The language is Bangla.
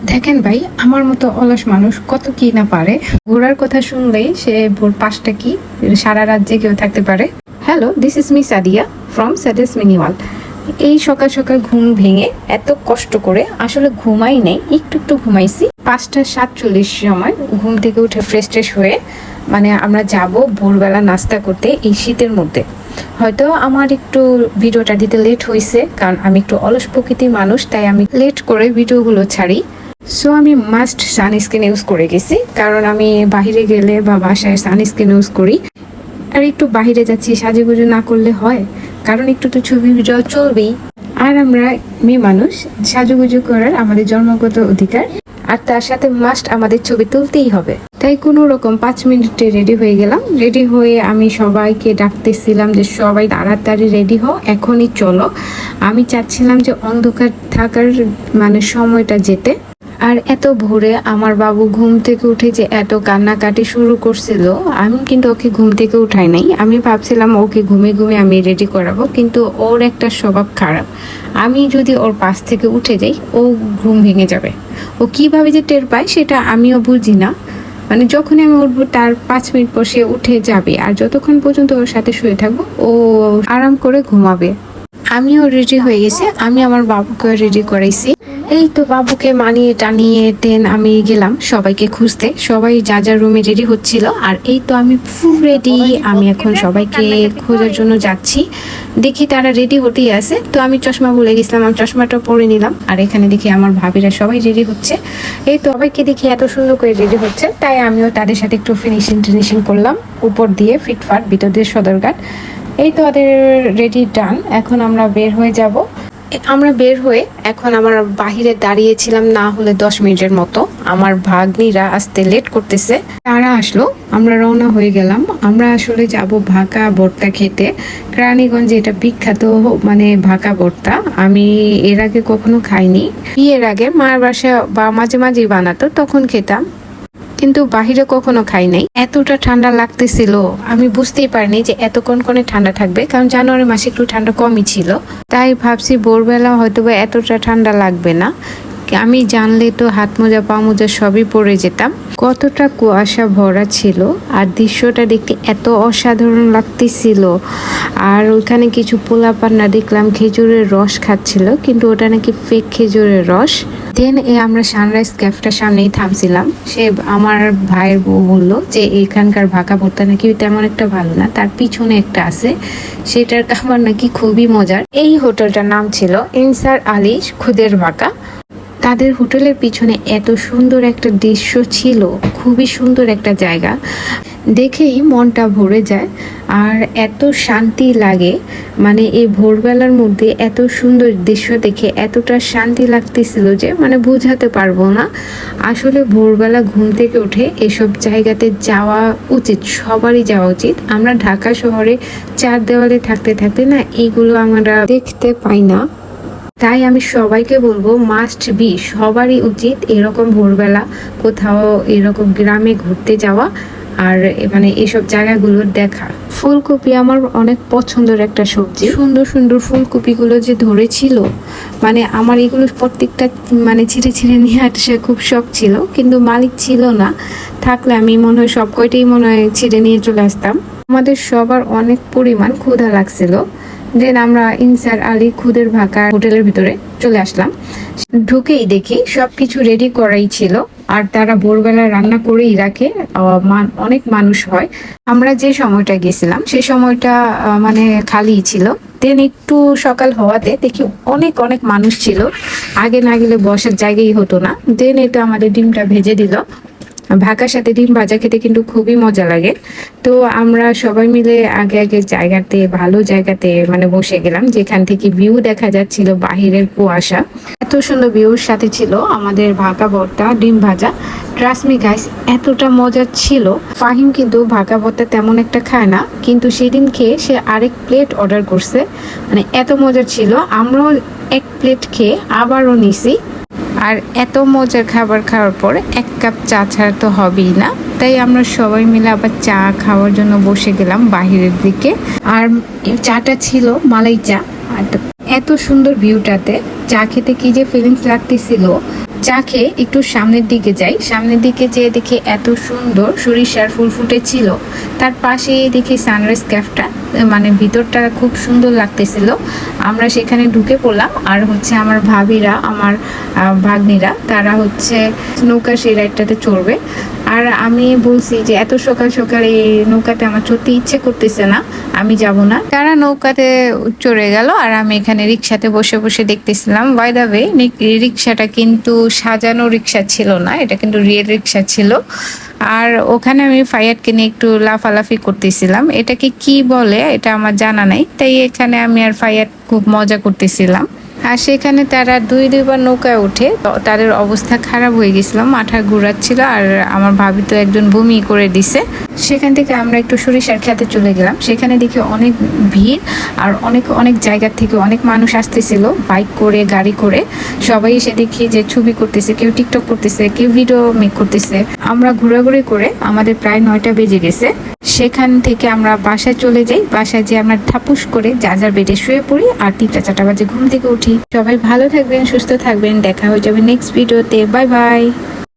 দেখেন ভাই, আমার মতো অলস মানুষ কত কি না পারে। ঘোরার কথা শুনলেই সে ভোর 5টা কি সারা রাত জেগেও থাকতে পারে। Hello, this is me Sadia from Sadia's mini world. এই সকাল সকাল ঘুম ভেঙে এত কষ্ট করে আসলে ঘুমাই নেই, একটু একটু ঘুমাইছি। 5টা 47 সময় ঘুম থেকে উঠে ফ্রেশ ট্রেশ হয়ে আমরা যাব ভোরবেলা নাস্তা করতে এই শীতের মধ্যে। হয়তো আমার একটু ভিডিওটা দিতে লেট হয়েছে, কারণ আমি একটু অলস প্রকৃতির মানুষ, তাই আমি লেট করে ভিডিওগুলো ছাড়ি। সো আমি মাস্ট সানস্ক্রিন ইউজ করে গেছি, কারণ আমি বাহিরে গেলে বা বাসায় সানস্ক্রিন ইউজ করি। আর একটু বাহিরে যাচ্ছি, সাজুগুজু না করলে হয়? কারণ একটু তো ছবি ভিডিও চলবেই। আর আমরা মেয়ে মানুষ, সাজুগুজু করার আমাদের জন্মগত অধিকার, আর তার সাথে মাস্ট আমাদের ছবি তুলতেই হবে। তাই কোনো রকম 5 মিনিটে রেডি হয়ে গেলাম। রেডি হয়ে আমি সবাইকে ডাকতেছিলাম যে সবাই তাড়াতাড়ি রেডি হও, এখনই চলো। আমি চাচ্ছিলাম যে অন্ধকার থাকার সময়টা যেতে। আর এত ভোরে আমার বাবু ঘুম থেকে উঠে যে এত কান্নাকাটি শুরু করছিল, আমি কিন্তু ওকে ঘুম থেকে উঠাই নাই। আমি ভাবছিলাম ওকে ঘুমে ঘুমে আমি রেডি করাবো, কিন্তু ওর একটা স্বভাব খারাপ। আমি যদি ওর পাশ থেকে উঠে যাই, ও ঘুম ভেঙে যাবে। ও কিভাবে যে টের পায় সেটা আমিও বুঝি না। যখনই আমি উঠবো তার 5 মিনিট পর সে উঠে যাবে, আর যতক্ষণ পর্যন্ত ওর সাথে শুয়ে থাকবো ও আরাম করে ঘুমাবে। আমিও রেডি হয়ে গেছি, আমি আমার বাবুকে রেডি করাইছি। এই তো বাবুকে মানিয়ে টানিয়ে দেন আমি গেলাম সবাইকে খুঁজতে। সবাই যা যা রুমে রেডি হচ্ছিল, আর এই তো আমি ফুল রেডি। আমি এখন সবাইকে খোঁজার জন্য যাচ্ছি। দেখি তারা রেডি হতেই আছে, তো আমি চশমা ভুলে গেছিলাম, আমি চশমাটা পরে নিলাম। আর এখানে দেখি আমার ভাবিরা সবাই রেডি হচ্ছে। এই তো সবাইকে দেখি এত সুন্দর করে রেডি হচ্ছে, তাই আমিও তাদের সাথে একটু ফিনিশিং করলাম। উপর দিয়ে ফিটফাট, ভিতর দিয়ে সদরঘাট। এই তো ওদের রেডি ডান। এখন আমরা বের হয়ে যাব। আমরা বের হয়ে এখন আমার বাহিরে দাঁড়িয়েছিলাম না হলে 10 মিনিটের মতো। আমার ভাগ্নিরা আসতে লেট করতেছে, তারা আসলো, আমরা রওনা হয়ে গেলাম। আমরা আসলে যাব ভাকা ভর্তা খেতে। কেরানীগঞ্জে এটা বিখ্যাত ভাকা ভর্তা। আমি এর আগে কখনো খাইনি। বিয়ের আগে মায়ের বাসা বা মাঝে মাঝেই বানাতো, তখন খেতাম, কিন্তু বাহিরে কখনো খাই নাই। এতটা ঠান্ডা লাগতেছিল, আমি বুঝতেই পারিনি যে এত কনকনে ঠান্ডা থাকবে, কারণ জানুয়ারি মাসে একটু ঠান্ডা কমই ছিল। তাই ভাবছি ভোরবেলা হয়তো বা এতটা ঠান্ডা লাগবে না। আমি জানলে তো হাত মোজা পা মোজা সবই পরে যেতাম। কতটা কুয়াশা ভরা ছিল, আর দৃশ্যটা দেখতে এত অসাধারণ লাগতেছিল। আর ওইখানে কিছু পোলাপান্না দেখলাম খেজুরের রস খাচ্ছিল, কিন্তু ওটা নাকি ফেক খেজুরের রস। দেন আমরা সানরাইজ ক্যাফেটার সামনেই থামছিলাম। সে আমার ভাইয়ের বউ বললো যে এখানকার ভাকা ভর্তা নাকি তেমন একটা ভালো না, তার পিছনে একটা আছে, সেটার খাবার নাকি খুবই মজার। এই হোটেলটার নাম ছিল ইনসার আলী খুদের ভাকা। তাদের হোটেলের পিছনে এত সুন্দর একটা দৃশ্য ছিল, খুবই সুন্দর একটা জায়গা, দেখেই মনটা ভরে যায়। আর এত শান্তি লাগে, এই ভোরবেলার মধ্যে এত সুন্দর দৃশ্য দেখে এতটা শান্তি লাগতেছিল যে বোঝাতে পারবো না। আসলে ভোরবেলা ঘুম থেকে উঠে এসব জায়গাতে যাওয়া উচিত, সবারই যাওয়া উচিত। আমরা ঢাকা শহরে 4 দেওয়ালে থাকতে থাকতে না এইগুলো আমরা দেখতে পাই না। তাই আমি সবাইকে বলবো মাস্ট বি, সবারই উচিত এরকম ভোরবেলা কোথাও এরকম গ্রামে ঘুরতে যাওয়া, আর এসব জায়গাগুলো দেখা। ফুলকপি আমার অনেক পছন্দের একটা সবজি। সুন্দর সুন্দর ফুলকপিগুলো যে ধরেছিল, আমার এগুলো প্রত্যেকটা ছিঁড়ে ছিঁড়ে নিয়ে আসে খুব শখ ছিল, কিন্তু মালিক ছিল না। থাকলে আমি মনে হয় সব কয়টাই ছিঁড়ে নিয়ে চলে আসতাম। আমাদের সবার অনেক পরিমাণ ক্ষুধা লাগছিল। দেন আমরা ইনসার আলী খুদের ভাকা হোটেলের ভিতরে চলে আসলাম। ঢুকেই দেখি সবকিছু রেডি করাই ছিল, আর তারা ভোরবেলা রান্না করেই রাখে। অনেক মানুষ হয়। আমরা যে সময়টা গেছিলাম সে সময়টা খালি ছিল। দেন একটু সকাল হওয়াতে দেখি অনেক অনেক মানুষ ছিল। আগে না গেলে বসার জায়গাই হতো না। দেন এটা আমাদের ডিমটা ভেজে দিল। ভাকার সাথে ডিম ভাজা খেতে কিন্তু খুবই মজা লাগে। তো আমরা সবাই মিলে আগে আগে জায়গাতে, ভালো জায়গাতে বসে গেলাম, যেখান থেকে ভিউ দেখা যাচ্ছিল বাহিরের কুয়াশা। এত সুন্দর ভিউর সাথে ছিল আমাদের ভাকা ভর্তা, ডিম ভাজা। ট্রাস্ট মি গাইস, এতটা মজা ছিল। ফাহিম কিন্তু ভাকা ভর্তা তেমন একটা খায় না, কিন্তু সেদিন খেয়ে সে আরেক প্লেট অর্ডার করছে। এত মজা ছিল, আমরাও 1 প্লেট খেয়ে আবারও নিছি। আর এত মজার খাবার খাওয়ার পর 1 কাপ চা ছাড়া তো হবেই না। তাই আমরা সবাই মিলে আবার চা খাওয়ার জন্য বসে গেলাম বাহিরের দিকে। আর চাটা ছিল মালাই চা। এত সুন্দর ভিউটাতে চা খেতে কি যে ফিলিংস লাগতেছিল, চা খেয়ে একটু সামনের দিকে যাই, সামনের দিকে যেয়ে দেখি এত সুন্দর সরিষার ফুল ফুটেছিল। তার পাশে দেখি সানরাইজ ক্যাফটা, মানে ভিতরটা খুব সুন্দর লাগতেছিল। আমরা সেখানে ঢুকে পড়লাম, আর হচ্ছে আমার ভাবিরা, আমার ভাগ্নিরা, তারা হচ্ছে নৌকা সেই রাইডটাতে চড়বে। আর আমি বলছি যে এত সকাল সকাল এই নৌকাতে আমার চড়তে ইচ্ছে করতেছে না, আমি যাব না। তারা নৌকাতে চড়ে গেল, আর আমি এখানে রিক্সাতে বসে বসে দেখতেছিলাম। বাই দ্য ওয়ে, রিক্সাটা কিন্তু সাজানো রিক্সা ছিল না, এটা কিন্তু রিয়েল রিক্সা ছিল। আর ওখানে আমি ফাইয়াতকে নিয়ে একটু লাফালাফি করতেছিলাম, এটাকে কি বলে এটা আমার জানা নাই, তাই এখানে আমি আর ফাইয়াত খুব মজা করতেছিলাম। আর সেখানে তারা দুইবার নৌকায় উঠে তাদের অবস্থা খারাপ হয়ে গেছিল, মাথা ঘুরাচ্ছিল, আর আমার ভাবি তো একজন বমি করে দিছে। সেখান থেকে আমরা একটু সরিষার খেতে চলে গেলাম। সেখানে দেখি অনেক ভিড়, আর অনেক অনেক জায়গার থেকে অনেক মানুষ আসতেছিল বাইক করে, গাড়ি করে। সবাই এসে দেখি যে ছবি করতেছে, কেউ টিকটক করতেছে, কেউ ভিডিও মেক করতেছে। আমরা ঘোরাঘুরি করে আমাদের প্রায় 9টা বেজে গেছে। সেখান থেকে আমরা বাসায় চলে যাই। বাসায় যেয়ে আমরা ঠাপুস করে যা যার বেডে শুয়ে পড়ি, আর 3টা-4টা বাজে ঘুম থেকে উঠি। সবাই ভালো থাকবেন, সুস্থ থাকবেন, দেখা হয়ে যাবে নেক্সট ভিডিওতে। Bye bye.